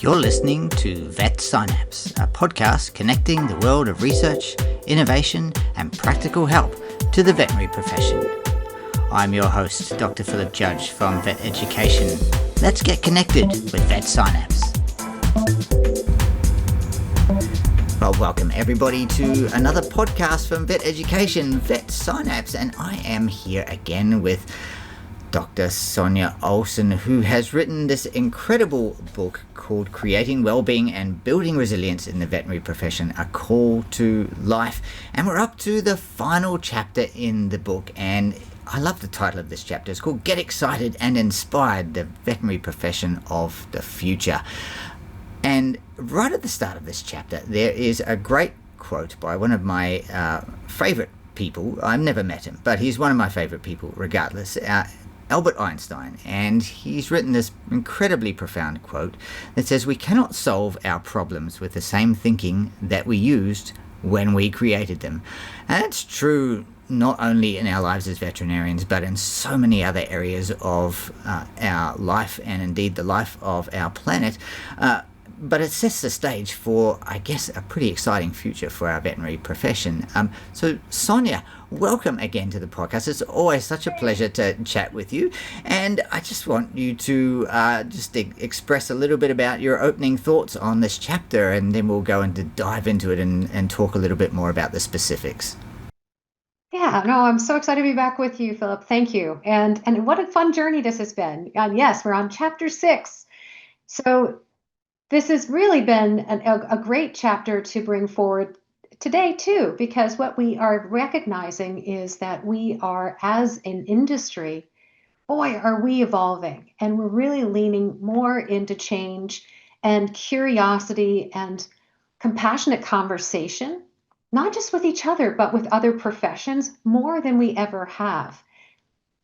You're listening to Vet Synapse, a podcast connecting the world of research, innovation, and practical help to the veterinary profession. I'm your host, Dr. Philip Judge from Vet Education. Let's get connected with Vet Synapse. Well, welcome everybody to another podcast from Vet Education, Vet Synapse, and I am here again with Dr. Sonja Olson, who has written this incredible book called Creating Wellbeing and Building Resilience in the Veterinary Profession, A Call to Life. And we're up to the final chapter in the book, and I love the title of this chapter. It's called Get Excited and Inspired, the Veterinary Profession of the Future. And right at the start of this chapter, there is a great quote by one of my favorite people. I've never met him, but he's one of my favorite people regardless. Albert Einstein, and he's written this incredibly profound quote that says, "We cannot solve our problems with the same thinking that we used when we created them." And it's true not only in our lives as veterinarians, but in so many other areas of our life and indeed the life of our planet. But it sets the stage for, I guess, a pretty exciting future for our veterinary profession. So, Sonja, welcome again to the podcast. It's always such a pleasure to chat with you. And I just want you to express a little bit about your opening thoughts on this chapter, and then we'll go into dive into it and talk a little bit more about the specifics. Yeah, no, I'm so excited to be back with you, Philip. Thank you. And what a fun journey this has been. Yes, we're on chapter 6. So this has really been a great chapter to bring forward today, too, because what we are recognizing is that we are, as an industry, boy, are we evolving. And we're really leaning more into change and curiosity and compassionate conversation, not just with each other, but with other professions, more than we ever have.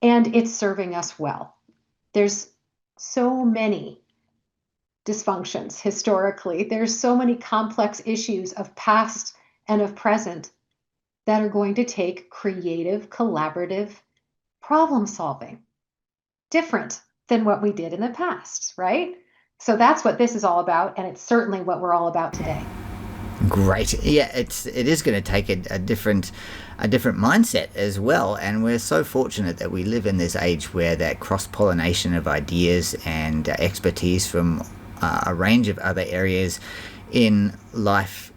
And it's serving us well. There's so many dysfunctions historically. There's so many complex issues of past and of present that are going to take creative, collaborative problem solving, different than what we did in the past, right? So that's what this is all about, and it's certainly what we're all about today. Great. Yeah, it is going to take a different mindset as well, and we're so fortunate that we live in this age where that cross-pollination of ideas and expertise from a range of other areas in life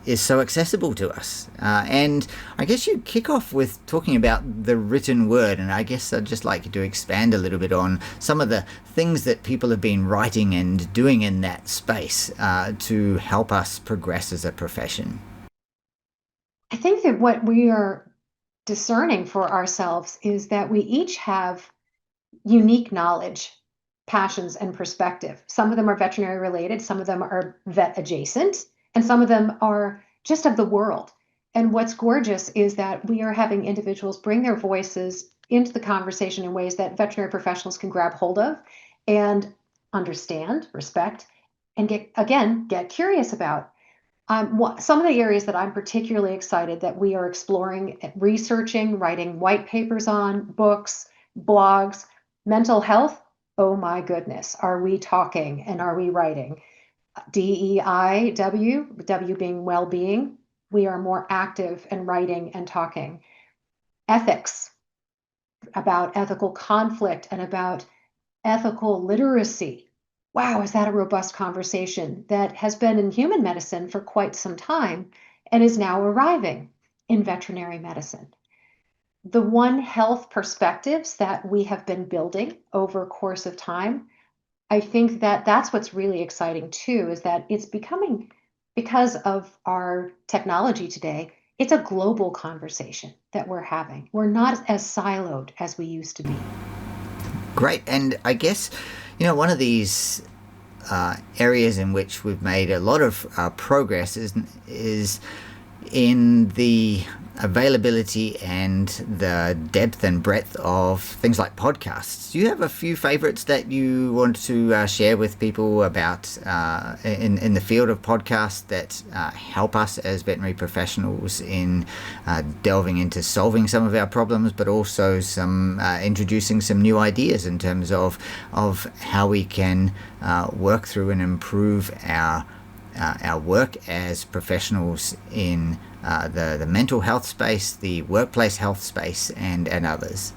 is so accessible to us. And I guess you kick off with talking about the written word, and I guess I'd just like you to expand a little bit on some of the things that people have been writing and doing in that space to help us progress as a profession. I think that what we are discerning for ourselves is that we each have unique knowledge, passions, and perspective. Some of them are veterinary related, some of them are vet adjacent, and some of them are just of the world. And what's gorgeous is that we are having individuals bring their voices into the conversation in ways that veterinary professionals can grab hold of and understand, respect, and get curious about. Some of the areas that I'm particularly excited that we are exploring, researching, writing white papers on, books, blogs, mental health. Oh my goodness, are we talking and are we writing? DEIW, W being well-being, we are more active in writing and talking. Ethics, about ethical conflict and about ethical literacy. Wow, is that a robust conversation that has been in human medicine for quite some time and is now arriving in veterinary medicine? The One Health perspectives that we have been building over a course of time, I think that that's what's really exciting too, is that it's becoming, because of our technology today, it's a global conversation that we're having. We're not as siloed as we used to be. Great. And I guess, one of these areas in which we've made a lot of progress is in the availability and the depth and breadth of things like podcasts. Do you have a few favorites that you want to share with people about in the field of podcasts that help us as veterinary professionals in delving into solving some of our problems, but also some introducing some new ideas in terms of how we can work through and improve our work as professionals in the mental health space, the workplace health space, and others?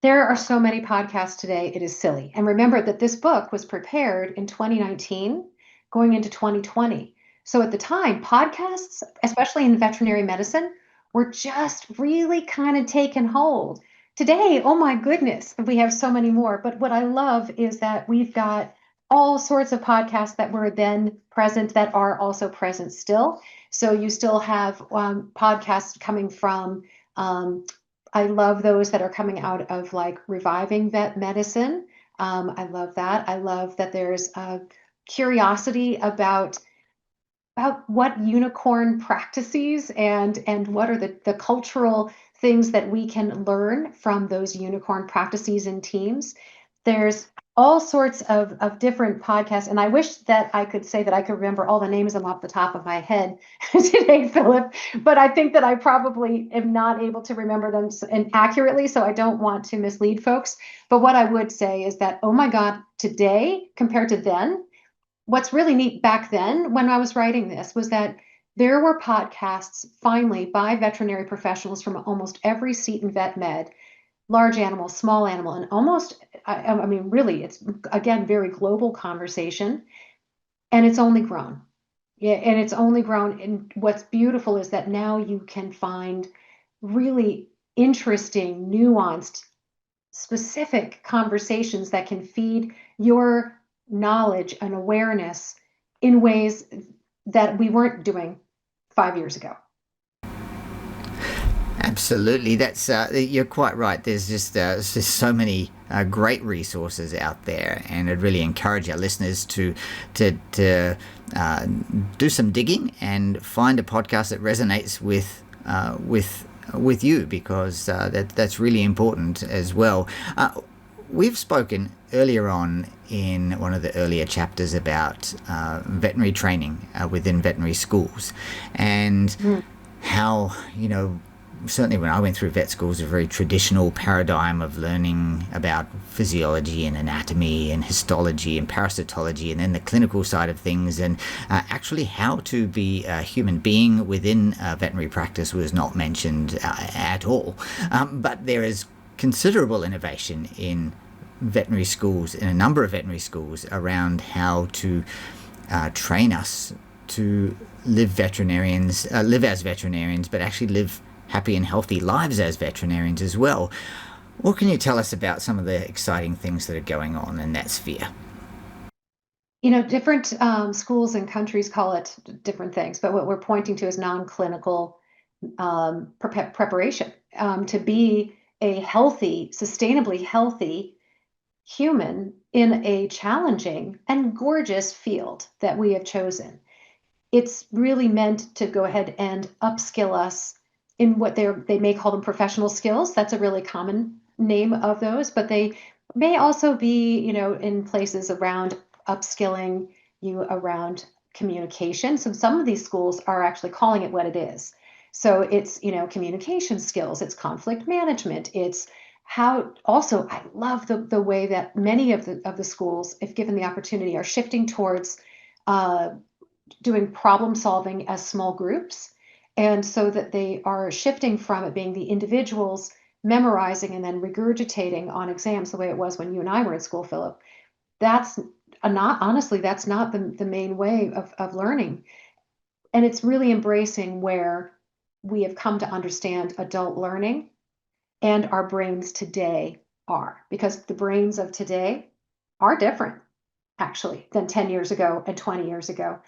There are so many podcasts today, it is silly. And remember that this book was prepared in 2019, going into 2020. So at the time, podcasts, especially in veterinary medicine, were just really kind of taking hold. Today, oh my goodness, we have so many more. But what I love is that we've got all sorts of podcasts that were then present that are also present still. So you still have podcasts coming from, I love those that are coming out of like reviving vet medicine. I love that. I love that there's a curiosity about what unicorn practices and what are the cultural things that we can learn from those unicorn practices and teams. There's all sorts of different podcasts, and I wish that I could say that I could remember all the names of them off the top of my head today, Philip, but I think that I probably am not able to remember them accurately, so I don't want to mislead folks. But what I would say is that, oh my God, today compared to then, what's really neat back then when I was writing this was that there were podcasts finally by veterinary professionals from almost every seat in vet med, large animal, small animal, and almost, I mean, really, it's again, very global conversation, and it's only grown. Yeah, and it's only grown. And what's beautiful is that now you can find really interesting, nuanced, specific conversations that can feed your knowledge and awareness in ways that we weren't doing 5 years ago. Absolutely, that's you're quite right. There's just so many great resources out there, and I'd really encourage our listeners to do some digging and find a podcast that resonates with you, because that's really important as well. We've spoken earlier on in one of the earlier chapters about veterinary training within veterinary schools, and how, certainly when I went through vet school, it was a very traditional paradigm of learning about physiology and anatomy and histology and parasitology, and then the clinical side of things, and actually how to be a human being within veterinary practice was not mentioned at all. But there is considerable innovation in veterinary schools, in a number of veterinary schools, around how to train us to live as veterinarians, but actually live happy and healthy lives as veterinarians as well. What can you tell us about some of the exciting things that are going on in that sphere? Different schools and countries call it different things, but what we're pointing to is non-clinical preparation to be a healthy, sustainably healthy human in a challenging and gorgeous field that we have chosen. It's really meant to go ahead and upskill us in what they may call them professional skills. That's a really common name of those, but they may also be, in places around upskilling you around communication. So some of these schools are actually calling it what it is. So it's, communication skills, it's conflict management, it's how also I love the way that many of the schools, if given the opportunity, are shifting towards doing problem solving as small groups. And so that they are shifting from it being the individuals memorizing and then regurgitating on exams the way it was when you and I were in school, Philip. That's not, honestly, that's not the main way of learning. And it's really embracing where we have come to understand adult learning and our brains today are, because the brains of today are different, actually, than 10 years ago and 20 years ago.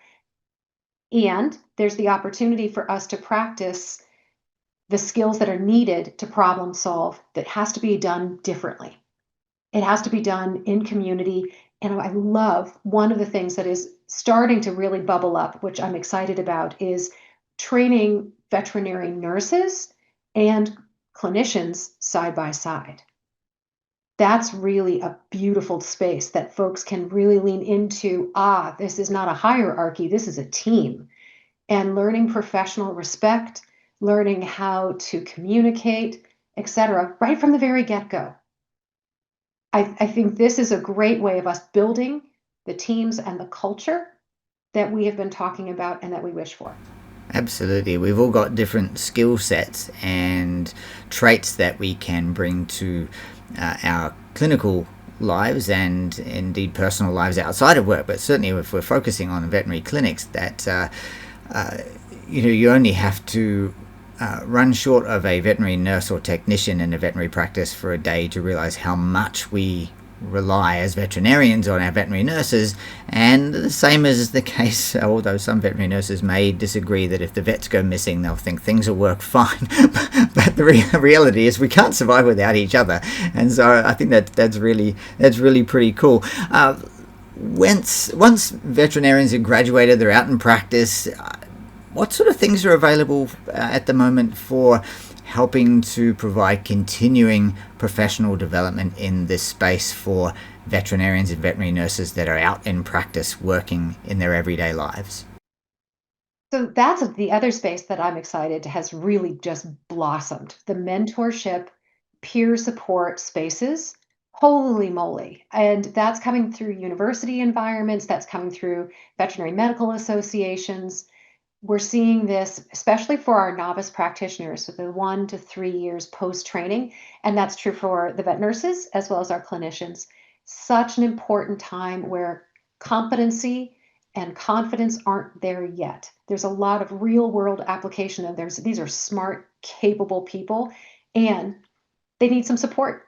And there's the opportunity for us to practice the skills that are needed to problem solve that has to be done differently. It has to be done in community. And I love one of the things that is starting to really bubble up, which I'm excited about, is training veterinary nurses and clinicians side by side. That's really a beautiful space that folks can really lean into. This is not a hierarchy, this is a team. And learning professional respect, learning how to communicate, etc., right from the very get-go. I think this is a great way of us building the teams and the culture that we have been talking about and that we wish for. Absolutely. We've all got different skill sets and traits that we can bring to our clinical lives and indeed personal lives outside of work. But certainly if we're focusing on veterinary clinics, that you only have to run short of a veterinary nurse or technician in a veterinary practice for a day to realize how much we rely as veterinarians on our veterinary nurses. And the same is the case, although some veterinary nurses may disagree that if the vets go missing they'll think things will work fine. But the reality is we can't survive without each other, and so I think that's really pretty cool. Once veterinarians have graduated, they're out in practice, what sort of things are available at the moment for helping to provide continuing professional development in this space for veterinarians and veterinary nurses that are out in practice working in their everyday lives? So that's the other space that I'm excited has really just blossomed. The mentorship, peer support spaces. Holy moly. And that's coming through university environments, that's coming through veterinary medical associations. We're seeing this, especially for our novice practitioners, so the 1 to 3 years post-training, and that's true for the vet nurses as well as our clinicians. Such an important time where competency and confidence aren't there yet. There's a lot of real-world application of these are smart, capable people, and they need some support,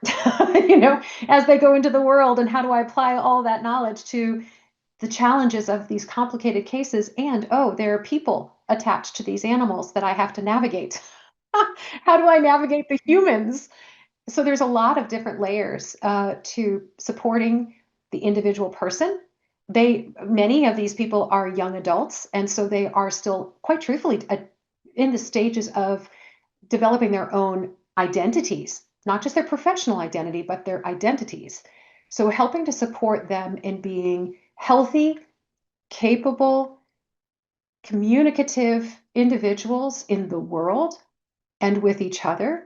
as they go into the world. And how do I apply all that knowledge to the challenges of these complicated cases? And there are people attached to these animals that I have to navigate. How do I navigate the humans? So there's a lot of different layers to supporting the individual person. Many of these people are young adults, and so they are still, quite truthfully, in the stages of developing their own identities, not just their professional identity, but their identities. So helping to support them in being healthy, capable, communicative individuals in the world and with each other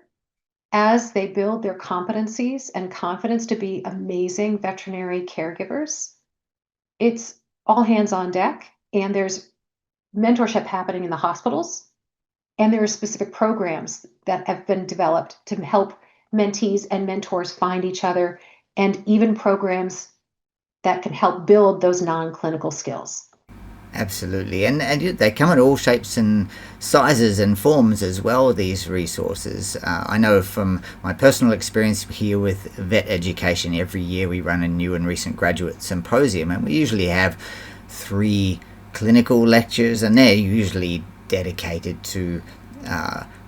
as they build their competencies and confidence to be amazing veterinary caregivers. It's all hands on deck, and there's mentorship happening in the hospitals, and there are specific programs that have been developed to help mentees and mentors find each other, and even programs that can help build those non-clinical skills. Absolutely, and they come in all shapes and sizes and forms as well, these resources. I know from my personal experience here with vet education, every year we run a new and recent graduate symposium, and we usually have 3 clinical lectures, and they're usually dedicated to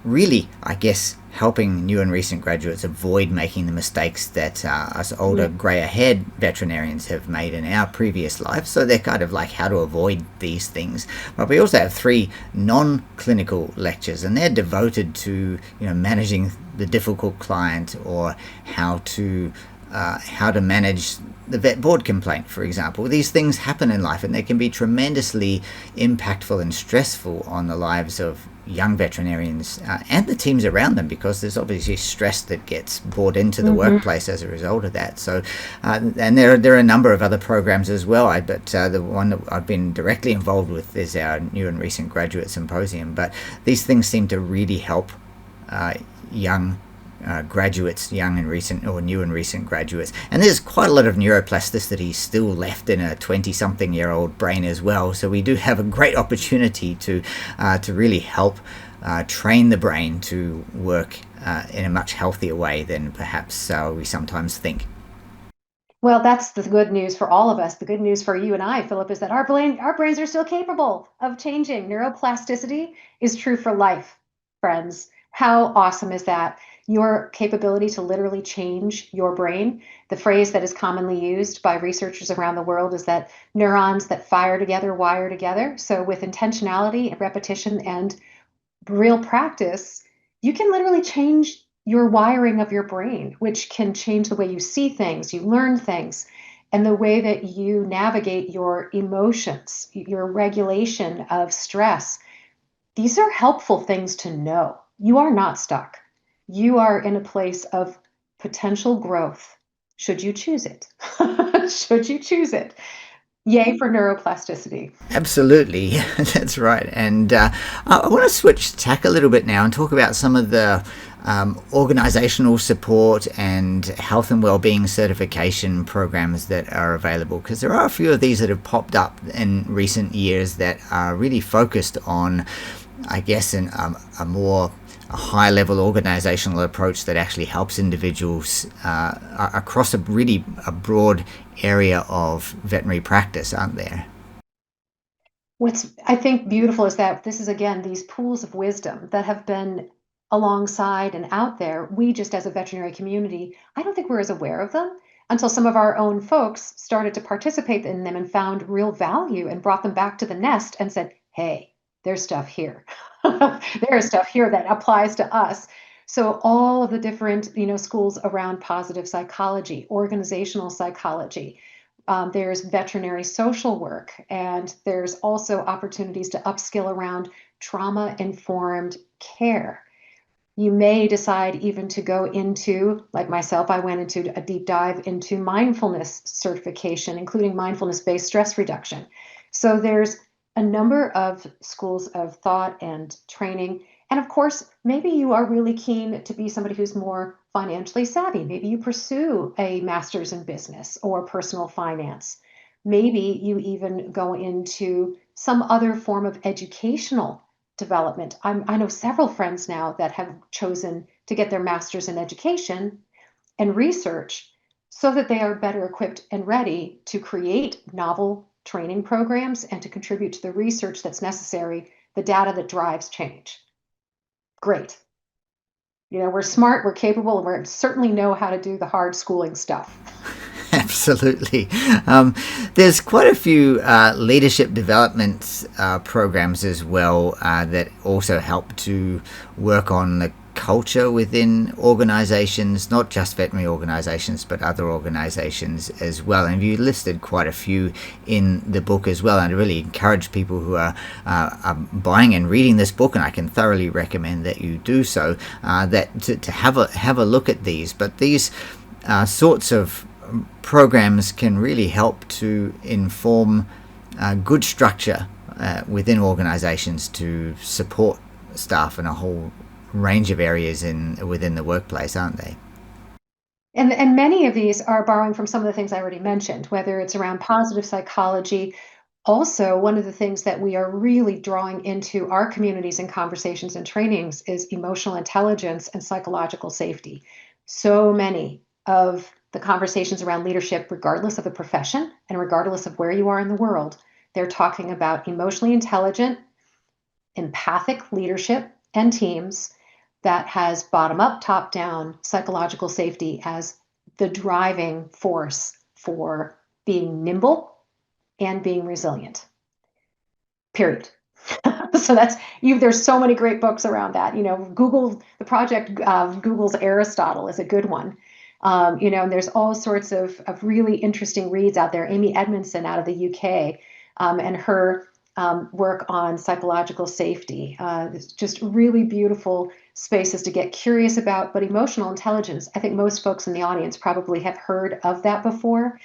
really, I guess, helping new and recent graduates avoid making the mistakes that us older, grey-haired veterinarians have made in our previous life. So they're kind of like how to avoid these things. But we also have 3 non-clinical lectures, and they're devoted to managing the difficult client, or how to manage the vet board complaint, for example. These things happen in life, and they can be tremendously impactful and stressful on the lives of young veterinarians and the teams around them, because there's obviously stress that gets brought into the workplace as a result of that. So, and there are a number of other programs as well. But the one that I've been directly involved with is our new and recent graduate symposium. But these things seem to really help young graduates, young and recent or new and recent graduates. And there's quite a lot of neuroplasticity still left in a 20-something-year-old brain as well. So we do have a great opportunity to really help train the brain to work in a much healthier way than perhaps we sometimes think. Well, that's the good news for all of us. The good news for you and I, Philip, is that our brains are still capable of changing. Neuroplasticity is true for life, friends. How awesome is that? Your capability to literally change your brain. The phrase that is commonly used by researchers around the world is that neurons that fire together wire together. So with intentionality, repetition, and real practice, you can literally change your wiring of your brain, which can change the way you see things, you learn things, and the way that you navigate your emotions, your regulation of stress. These are helpful things to know. You are not stuck. You are in a place of potential growth, should you choose it. Should you choose it. Yay for neuroplasticity. Absolutely, that's right. And I want to switch tack a little bit now and talk about some of the organizational support and health and well-being certification programs that are available, because there are a few of these that have popped up in recent years that are really focused on, I guess, a more high level organizational approach that actually helps individuals across a broad area of veterinary practice, aren't there? What's, I think, beautiful is that this is, again, these pools of wisdom that have been alongside and out there. We just, as a veterinary community, I don't think we're as aware of them until some of our own folks started to participate in them and found real value and brought them back to the nest and said, hey, there's stuff here. There's stuff here that applies to us. So all of the different, schools around positive psychology, organizational psychology, there's veterinary social work, and there's also opportunities to upskill around trauma-informed care. You may decide even to go into, like myself, I went into a deep dive into mindfulness certification, including mindfulness-based stress reduction. So there's a number of schools of thought and training. And of course, maybe you are really keen to be somebody who's more financially savvy. Maybe you pursue a master's in business or personal finance. Maybe you even go into some other form of educational development. I know several friends now that have chosen to get their master's in education and research so that they are better equipped and ready to create novel training programs and to contribute to the research that's necessary, the data that drives change. Great. We're smart, we're capable, and we certainly know how to do the hard schooling stuff. Absolutely. There's quite a few leadership development programs as well that also help to work on the culture within organizations, not just veterinary organizations, but other organizations as well. And you listed quite a few in the book as well. And I really encourage people who are buying and reading this book, and I can thoroughly recommend that you do so, that to have a look at these. But these sorts of programs can really help to inform good structure within organizations to support staff in a whole range of areas within the workplace, aren't they? And many of these are borrowing from some of the things I already mentioned, whether it's around positive psychology. Also, one of the things that we are really drawing into our communities and conversations and trainings is emotional intelligence and psychological safety. So many of the conversations around leadership, regardless of the profession and regardless of where you are in the world, they're talking about emotionally intelligent, empathic leadership and teams that has bottom up, top down psychological safety as the driving force for being nimble and being resilient. Period. So that's you. There's so many great books around that. Google the project. Google's Aristotle is a good one. And there's all sorts of really interesting reads out there. Amy Edmondson out of the UK, and her work on psychological safety. It's just really beautiful spaces to get curious about. But emotional intelligence, I think most folks in the audience probably have heard of that before.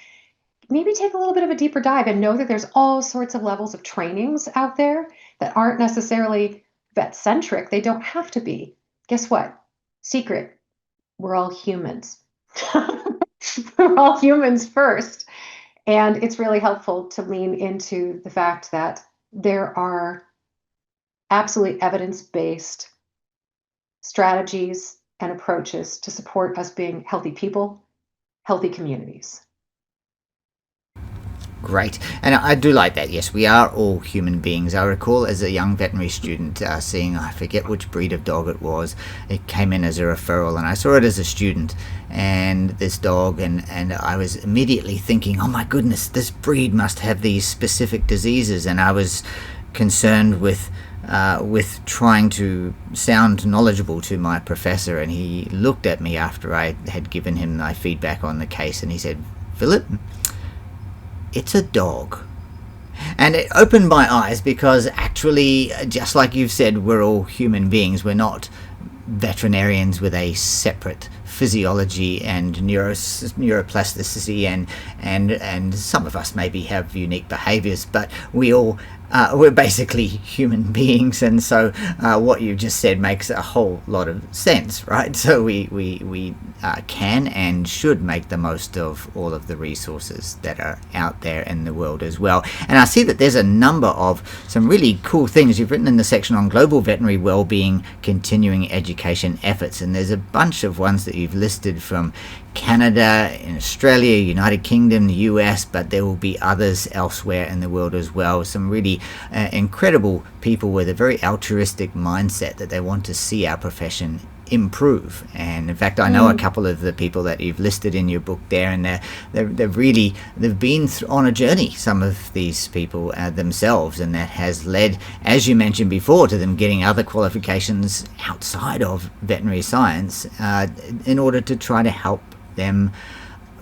Maybe take a little bit of a deeper dive and know that there's all sorts of levels of trainings out there that aren't necessarily vet-centric. They don't have to be. Guess what? Secret. We're all humans. We're all humans first. And it's really helpful to lean into the fact that there are absolutely evidence-based strategies and approaches to support us being healthy people, healthy communities. Great. And I do like that. Yes, we are all human beings. I recall as a young veterinary student seeing, I forget which breed of dog it was. It came in as a referral, and I saw it as a student. And this dog, and I was immediately thinking, oh my goodness, this breed must have these specific diseases. And I was concerned with with trying to sound knowledgeable to my professor, and he looked at me after I had given him my feedback on the case, and he said, "Philip, it's a dog." And it opened my eyes, because actually, just like you've said, we're all human beings. We're not veterinarians with a separate physiology and neuroplasticity, and some of us maybe have unique behaviors, but we're basically human beings. And so what you just said makes a whole lot of sense, right? So we can and should make the most of all of the resources that are out there in the world as well. And I see that there's a number of some really cool things you've written in the section on global veterinary well-being continuing education efforts, and there's a bunch of ones that you've listed from Canada, in Australia, United Kingdom, the US, but there will be others elsewhere in the world as well. Some really incredible people with a very altruistic mindset that they want to see our profession improve. And in fact, I know a couple of the people that you've listed in your book there, and they've been on a journey, some of these people themselves, and that has led, as you mentioned before, to them getting other qualifications outside of veterinary science in order to try to help them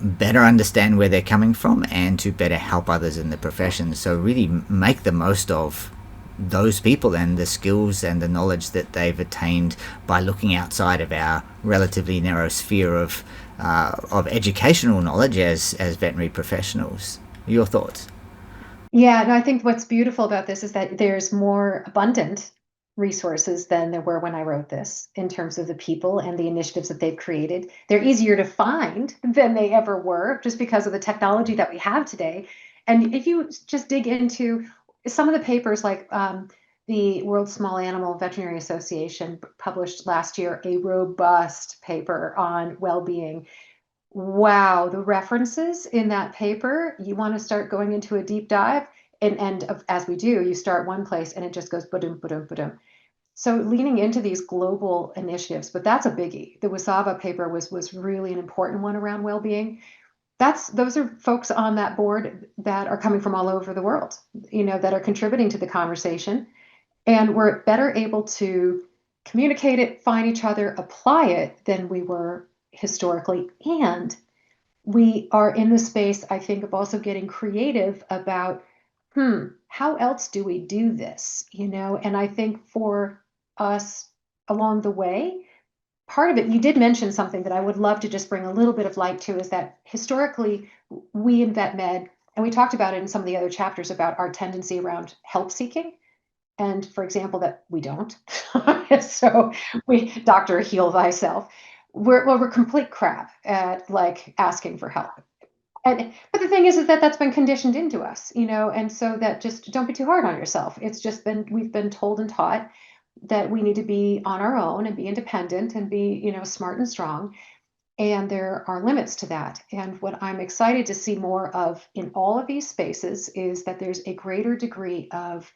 better understand where they're coming from and to better help others in the profession. So really make the most of those people and the skills and the knowledge that they've attained by looking outside of our relatively narrow sphere of educational knowledge as veterinary professionals. Your thoughts? Yeah, no, I think what's beautiful about this is that there's more abundant resources than there were when I wrote this, in terms of the people and the initiatives that they've created. They're easier to find than they ever were, just because of the technology that we have today. And if you just dig into some of the papers, like the World Small Animal Veterinary Association published last year a robust paper on well-being. Wow, the references in that paper, you want to start going into a deep dive, and as we do, you start one place and it just goes ba-dum, ba-dum, ba-dum. So leaning into these global initiatives, but that's a biggie. The Wasava paper was really an important one around well-being. Those are folks on that board that are coming from all over the world, that are contributing to the conversation. And we're better able to communicate it, find each other, apply it than we were historically. And we are in the space, I think, of also getting creative about, how else do we do this? And I think for us along the way, part of it, you did mention something that I would love to just bring a little bit of light to, is that historically we in vet med, and we talked about it in some of the other chapters about our tendency around help seeking. And for example, that we don't. So doctor, heal thyself. We're complete crap at like asking for help. But the thing is that that's been conditioned into us, and so that just don't be too hard on yourself. It's just we've been told and taught that we need to be on our own and be independent and be, smart and strong. And there are limits to that. And what I'm excited to see more of in all of these spaces is that there's a greater degree of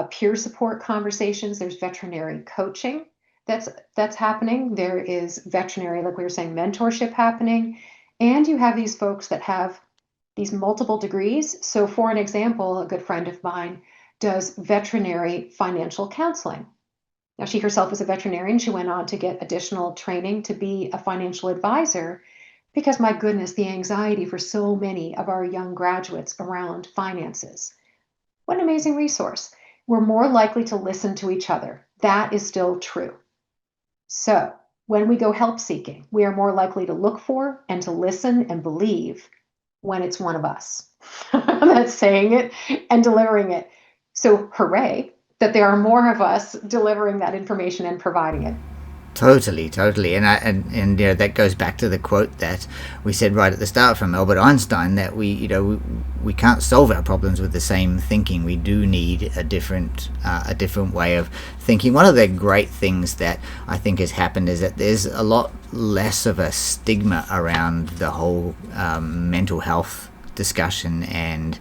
peer support conversations. There's veterinary coaching that's happening. There is veterinary, like we were saying, mentorship happening. And you have these folks that have these multiple degrees. So for an example, a good friend of mine does veterinary financial counseling. Now, she herself is a veterinarian. She went on to get additional training to be a financial advisor, because my goodness, the anxiety for so many of our young graduates around finances. What an amazing resource. We're more likely to listen to each other. That is still true. So when we go help seeking, we are more likely to look for and to listen and believe when it's one of us that's saying it and delivering it. So hooray that there are more of us delivering that information and providing it. Totally, and that goes back to the quote that we said right at the start from Albert Einstein, that we can't solve our problems with the same thinking. We do need a different way of thinking. One of the great things that I think has happened is that there's a lot less of a stigma around the whole mental health discussion and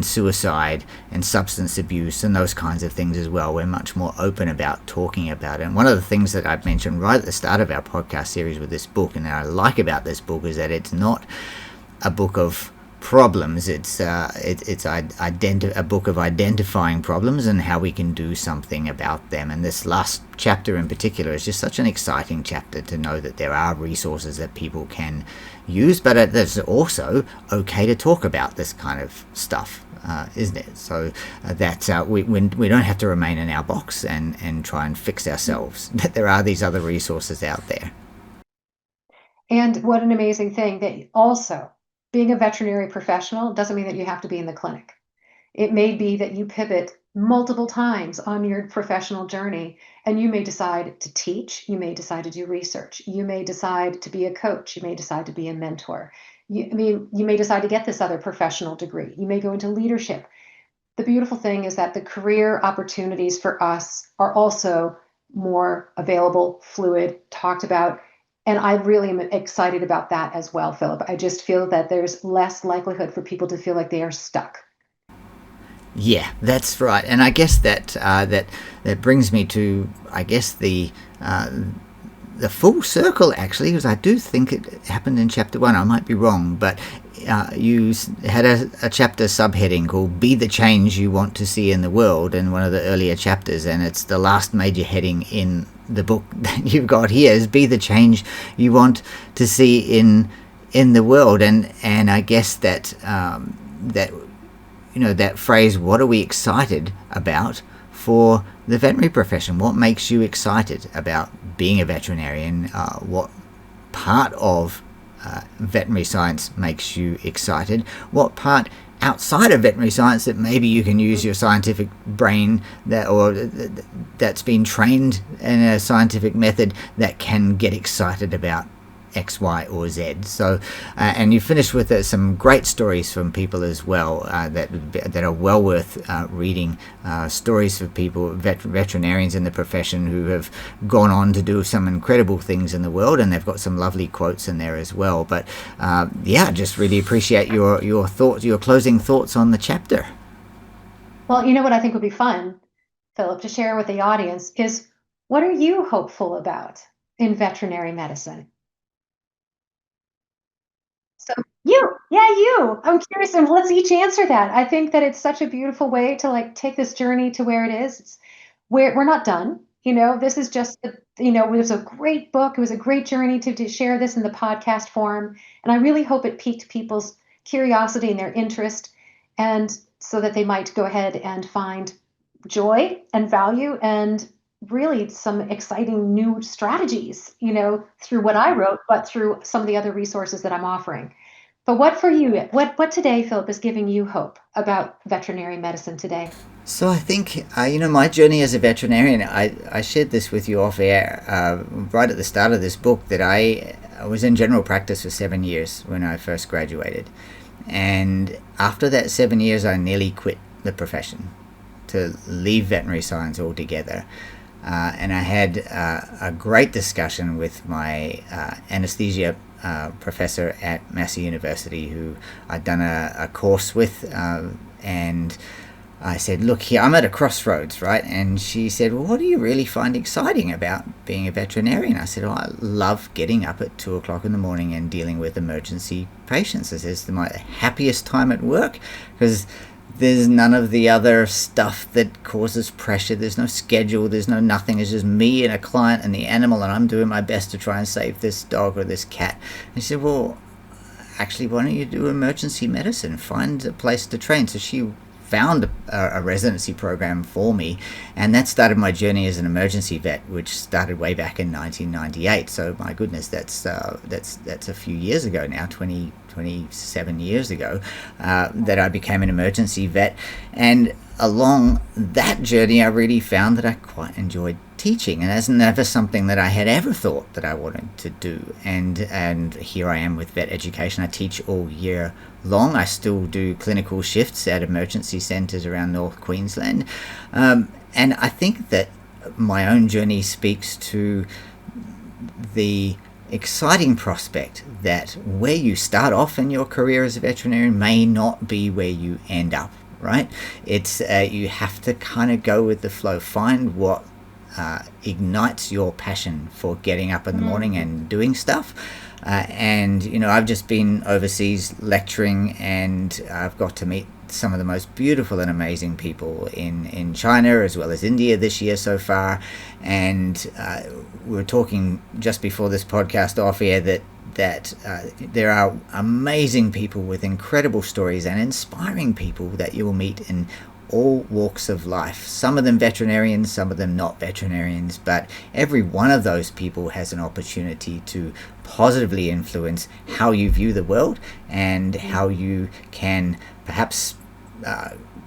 suicide and substance abuse and those kinds of things as well. We're much more open about talking about it. And one of the things that I've mentioned right at the start of our podcast series with this book, and that I like about this book, is that it's not a book of problems. It's a book of identifying problems and how we can do something about them. And this last chapter in particular is just such an exciting chapter to know that there are resources that people can use, but it's also okay to talk about this kind of stuff, isn't it? So that we don't have to remain in our box and try and fix ourselves, that there are these other resources out there. And what an amazing thing that also being a veterinary professional doesn't mean that you have to be in the clinic. It may be that you pivot multiple times on your professional journey, and you may decide to teach, you may decide to do research, you may decide to be a coach, you may decide to be a mentor. You may decide to get this other professional degree. You may go into leadership. The beautiful thing is that the career opportunities for us are also more available, fluid, talked about. And I really am excited about that as well, Philip. I just feel that there's less likelihood for people to feel like they are stuck. Yeah, that's right. And I guess that brings me to, I guess, the full circle, actually, because I do think it happened in chapter 1. I might be wrong, but you had a chapter subheading called "Be the Change You Want to See in the World" in one of the earlier chapters, and it's the last major heading in the book that you've got here is "Be the Change You Want to See in the World," and I guess that that phrase, what are we excited about for the veterinary profession? What makes you excited about being a veterinarian? What part of veterinary science makes you excited? What part outside of veterinary science that maybe you can use your scientific brain that's been trained in a scientific method that can get excited about X, Y, or Z. So, and you finish with some great stories from people as well that are well worth reading. Stories of people, veterinarians in the profession who have gone on to do some incredible things in the world, and they've got some lovely quotes in there as well. But just really appreciate your thoughts, your closing thoughts on the chapter. Well, you know what I think would be fun, Philip, to share with the audience is, what are you hopeful about in veterinary medicine? So you. I'm curious, and let's each answer that. I think that it's such a beautiful way to take this journey to where it is. It's where we're not done. This is just, it was a great book. It was a great journey to share this in the podcast form. And I really hope it piqued people's curiosity and their interest, and so that they might go ahead and find joy and value and really some exciting new strategies, through what I wrote, but through some of the other resources that I'm offering. But what for you, what today, Philip, is giving you hope about veterinary medicine today? So I think, my journey as a veterinarian, I shared this with you off air right at the start of this book, that I was in general practice for 7 years when I first graduated. And after that 7 years, I nearly quit the profession to leave veterinary science altogether. And I had a great discussion with my anesthesia professor at Massey University, who I'd done a course with, and I said, look, here, I'm at a crossroads, right? And she said, well, what do you really find exciting about being a veterinarian? I said, I love getting up at 2 o'clock in the morning and dealing with emergency patients. This is my happiest time at work, because there's none of the other stuff that causes pressure. There's no schedule. There's no nothing. It's just me and a client and the animal, and I'm doing my best to try and save this dog or this cat. And she said, well, actually, why don't you do emergency medicine? Find a place to train. So she found a residency program for me, and that started my journey as an emergency vet, which started way back in 1998. So my goodness, that's a few years ago now, 27 years ago, that I became an emergency vet. And along that journey, I really found that I quite enjoyed teaching, and that's never something that I had ever thought that I wanted to do. And here I am with vet education. I teach all year long. I still do clinical shifts at emergency centres around North Queensland, and I think that my own journey speaks to the exciting prospect that where you start off in your career as a veterinarian may not be where you end up, right? It's you have to kind of go with the flow, find what ignites your passion for getting up in the morning and doing stuff, And I've just been overseas lecturing, and I've got to meet some of the most beautiful and amazing people in China as well as India this year so far. And we were talking just before this podcast off air that there are amazing people with incredible stories and inspiring people that you will meet in all walks of life. Some of them veterinarians, some of them not veterinarians, but every one of those people has an opportunity to positively influence how you view the world and how you can perhaps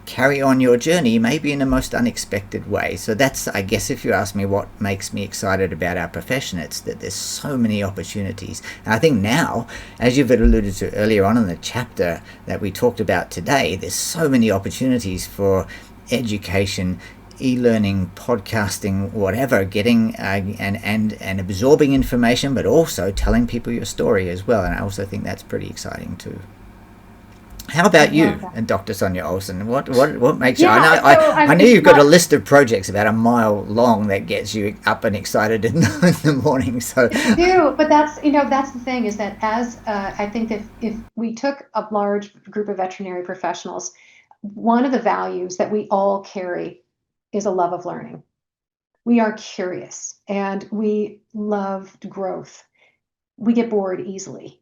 carry on your journey, maybe in the most unexpected way. So that's, I guess, if you ask me what makes me excited about our profession, it's that there's so many opportunities. And I think now, as you've alluded to earlier on in the chapter that we talked about today, there's so many opportunities for education, e-learning, podcasting, whatever, getting and absorbing information, but also telling people your story as well. And I also think that's pretty exciting too. How about you, Dr. Sonja Olson? What makes you? I know you've got a list of projects about a mile long that gets you up and excited in the morning. So I do, but that's the thing is that as I think that if we took a large group of veterinary professionals, one of the values that we all carry is a love of learning. We are curious and we love growth. We get bored easily.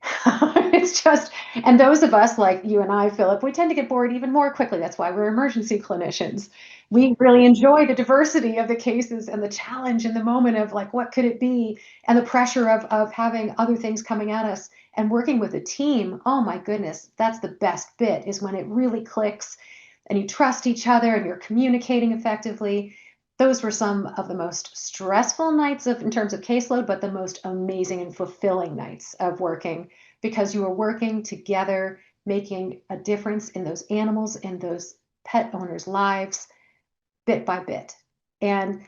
It's just, and those of us like you and I, Philip, we tend to get bored even more quickly. That's why we're emergency clinicians. We really enjoy the diversity of the cases and the challenge in the moment of like, what could it be? And the pressure of having other things coming at us and working with a team. Oh my goodness, that's the best bit is when it really clicks and you trust each other and you're communicating effectively. Those were some of the most stressful nights in terms of caseload, but the most amazing and fulfilling nights of working because you were working together, making a difference in those animals, in those pet owners' lives, bit by bit. And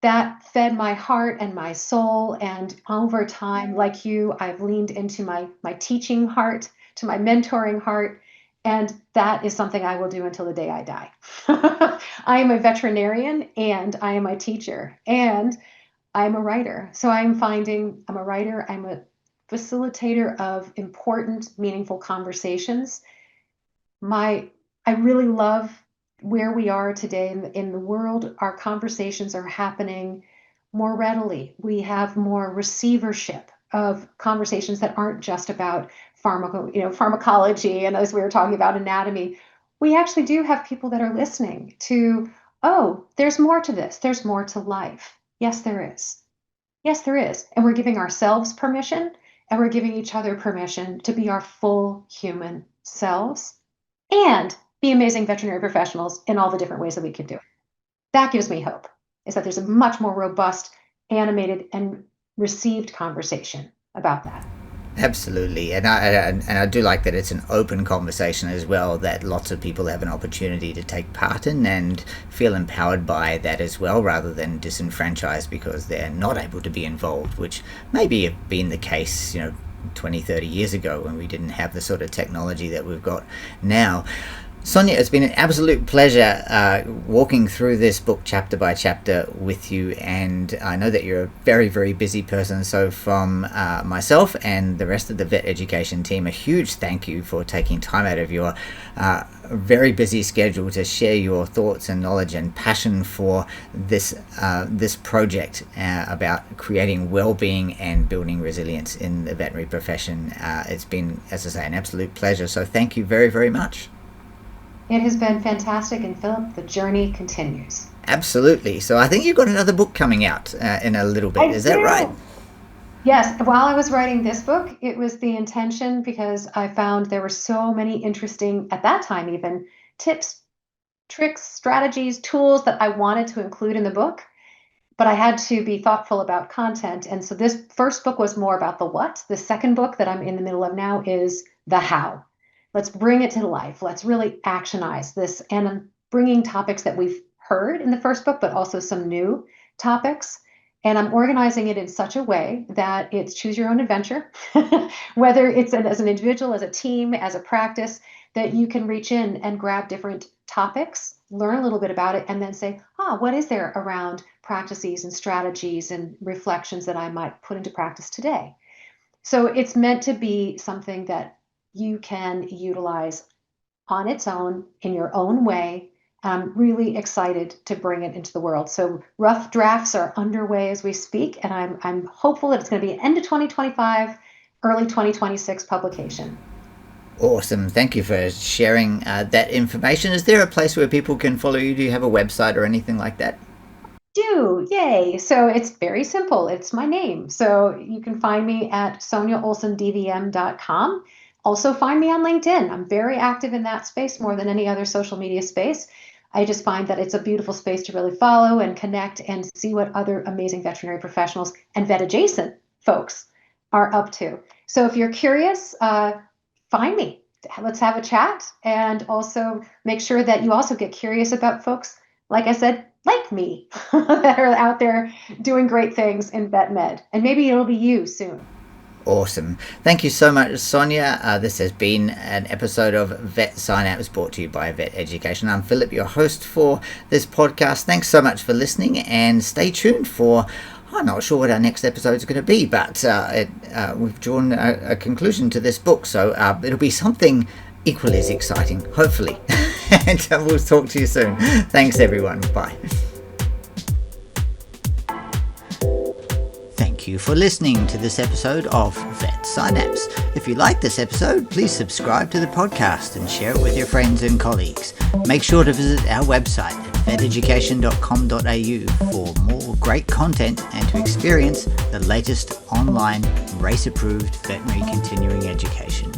that fed my heart and my soul. And over time, like you, I've leaned into my teaching heart, to my mentoring heart. And that is something I will do until the day I die. I am a veterinarian and I am a teacher and I'm a writer. So I'm a writer, I'm a facilitator of important, meaningful conversations. I really love where we are today in the world. Our conversations are happening more readily. We have more receivership of conversations that aren't just about pharmacology, and as we were talking about anatomy. We actually do have people that are listening to, oh, there's more to this. There's more to life. Yes, there is. Yes, there is. And we're giving ourselves permission and we're giving each other permission to be our full human selves and be amazing veterinary professionals in all the different ways that we can do it. That gives me hope, is that there's a much more robust, animated, and received conversation about that. absolutely, and I do like that it's an open conversation as well, that lots of people have an opportunity to take part in and feel empowered by that as well, rather than disenfranchised because they're not able to be involved, which maybe have been the case 20, 30 years ago when we didn't have the sort of technology that we've got now. Sonja, it's been an absolute pleasure walking through this book chapter by chapter with you, and I know that you're a very, very busy person, so from myself and the rest of the vet education team, a huge thank you for taking time out of your very busy schedule to share your thoughts and knowledge and passion for this project about creating well-being and building resilience in the veterinary profession. It's been, as I say, an absolute pleasure, so thank you very, very much. It has been fantastic, and Philip, the journey continues. Absolutely. So I think you've got another book coming out in a little bit. Is that right? Yes. While I was writing this book, it was the intention because I found there were so many interesting, at that time even, tips, tricks, strategies, tools that I wanted to include in the book. But I had to be thoughtful about content. And so this first book was more about the what. The second book that I'm in the middle of now is the how. Let's bring it to life. Let's really actionize this. And I'm bringing topics that we've heard in the first book, but also some new topics. And I'm organizing it in such a way that it's choose your own adventure, whether it's as an individual, as a team, as a practice, that you can reach in and grab different topics, learn a little bit about it, and then say, what is there around practices and strategies and reflections that I might put into practice today? So it's meant to be something that you can utilize on its own in your own way. I'm really excited to bring it into the world. So rough drafts are underway as we speak, and I'm hopeful that it's going to be an end of 2025, early 2026 publication. Awesome. Thank you for sharing that information. Is there a place where people can follow you? Do you have a website or anything like that? Yay. So it's very simple. It's my name. So you can find me at sonjaolsondvm.com. Also find me on LinkedIn. I'm very active in that space more than any other social media space. I just find that it's a beautiful space to really follow and connect and see what other amazing veterinary professionals and vet adjacent folks are up to. So if you're curious, find me. Let's have a chat, and also make sure that you also get curious about folks, like I said, like me, that are out there doing great things in vet med. And maybe it'll be you soon. Awesome. Thank you so much, Sonja. This has been an episode of Vet Synapse brought to you by Vet Education. I'm Philip, your host for this podcast. Thanks so much for listening, and stay tuned for, I'm not sure what our next episode is going to be, but we've drawn a conclusion to this book, so it'll be something equally as exciting, hopefully. And we'll talk to you soon. Thanks, everyone. Bye. Thank you for listening to this episode of Vet Synapse. If you like this episode, please subscribe to the podcast and share it with your friends and colleagues. Make sure to visit our website at veteducation.com.au for more great content and to experience the latest online race-approved veterinary continuing education.